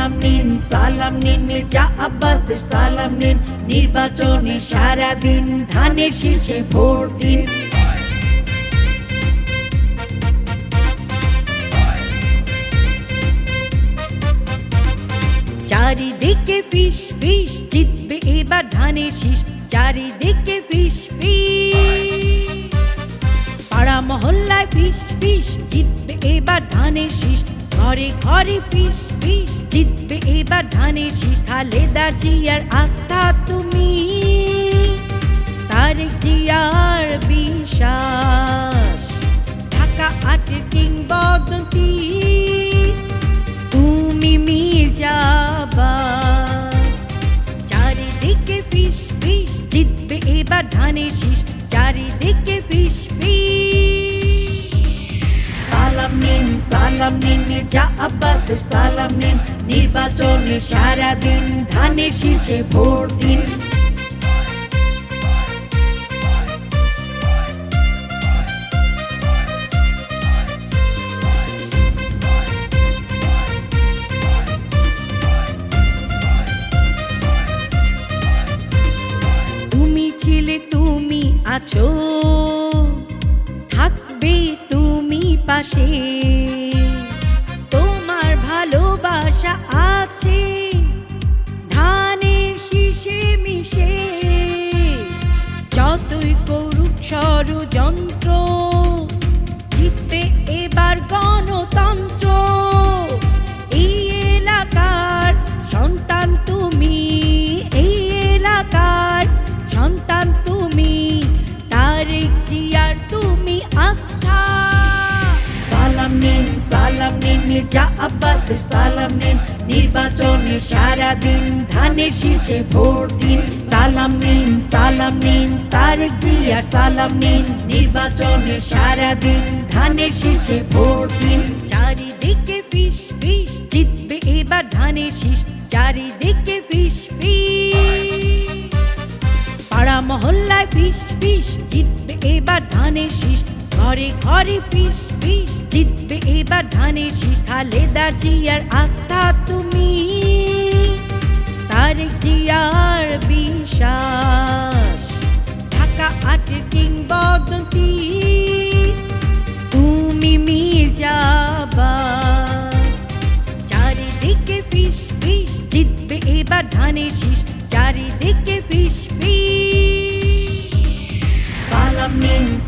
সালাম নিন মির্জা আব্বাসের সালাম নিন, নির্বাচনে সারাদিন ধানের শীষে ভোট দিন। চারিদিকে ফিস ফিস, জিতবে এবার ধানের শীষ, চারিদিকে ফিস ফিস। পাড়া মহল্লায় ফিস ফিস, জিতবে এবার ধানের শীষ, ঘরে ঘরে ফিস ফিস, জিতবে এবার ধানের শীষ। খালেদা জিয়ার আস্থা তুমি, তারেক জিয়ার বিশ্বাস, ঢাকা ৮-এর কিংবদন্তি তুমি মির্জা আব্বাস। চারিদিকে ফিস ফিস, জিতবে এবার ধানের শীষ, চারিদিকে ফিস ফিস। সালাম নিন মির্জা আব্বাসের সালাম নিন, নির্বাচনে সারাদিন ধানের শীষে ভোট দিন। তুমি ছিলে তুমি আছো, থাকবে তুমি পাশে, তোমার ভালোবাসা আছে ধানের শীষে মিশে। যতই করুক ষড়যন্ত্র, জিতবে এবার গণতন্ত্র। এই এলাকার সন্তান তুমি, এই এলাকার সন্তান তুমি, তারেক জিয়ার তুমি আস্থা। সালাম নিন মির্জা আব্বাসের সালাম নিন, নির্বাচনে সারাদিন ধানের শীষে ভোট দিন। সালাম নিন তারেক জিয়ার সালাম নিন, নির্বাচনে সারাদিন ধানের শীষে ভোট দিন। চারিদিকে ফিস ফিস, জিতবে এবার ধানের শীষ, চারিদিকে ফিস ফিস। পাড়া মহল্লায় ফিস ফিস, জিতবে এবার ধানের শীষ, ঘরে ঘরে ফিস ফিস, জিতবে এবার ধানের শীষ। খালেদা জিয়ার আস্থা তুমি, তারেক জিয়ার বিশ্বাস, ঢাকা ৮-এর কিংবদন্তি তুমি মির্জা আব্বাস। চারিদিকে ফিস ফিস, জিতবে এবার ধানের শীষ, চারিদিকে ফিস ফিস।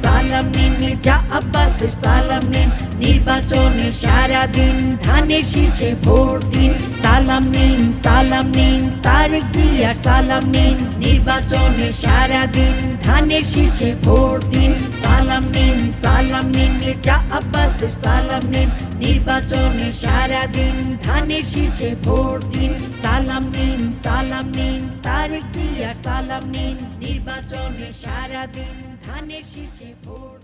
সালাম নিন মির্জা আব্বাসের সালাম নিন, নির্বাচনে সারাদিন ধানের শীষে ভোট দিন। সালাম নিন তারেক জিয়ার সালাম নিন, নির্বাচনে সারাদিন ধানের শীষে ভোট দিন। সালাম নিন মির্জা আব্বাসের সালাম নিন, নির্বাচনে সারাদিন ধানের শীষে ভোট দিন। সালাম নিন তারেক জিয়ার সালাম নিন, নির্বাচনে সারাদিন ধানের শীষে ভোট।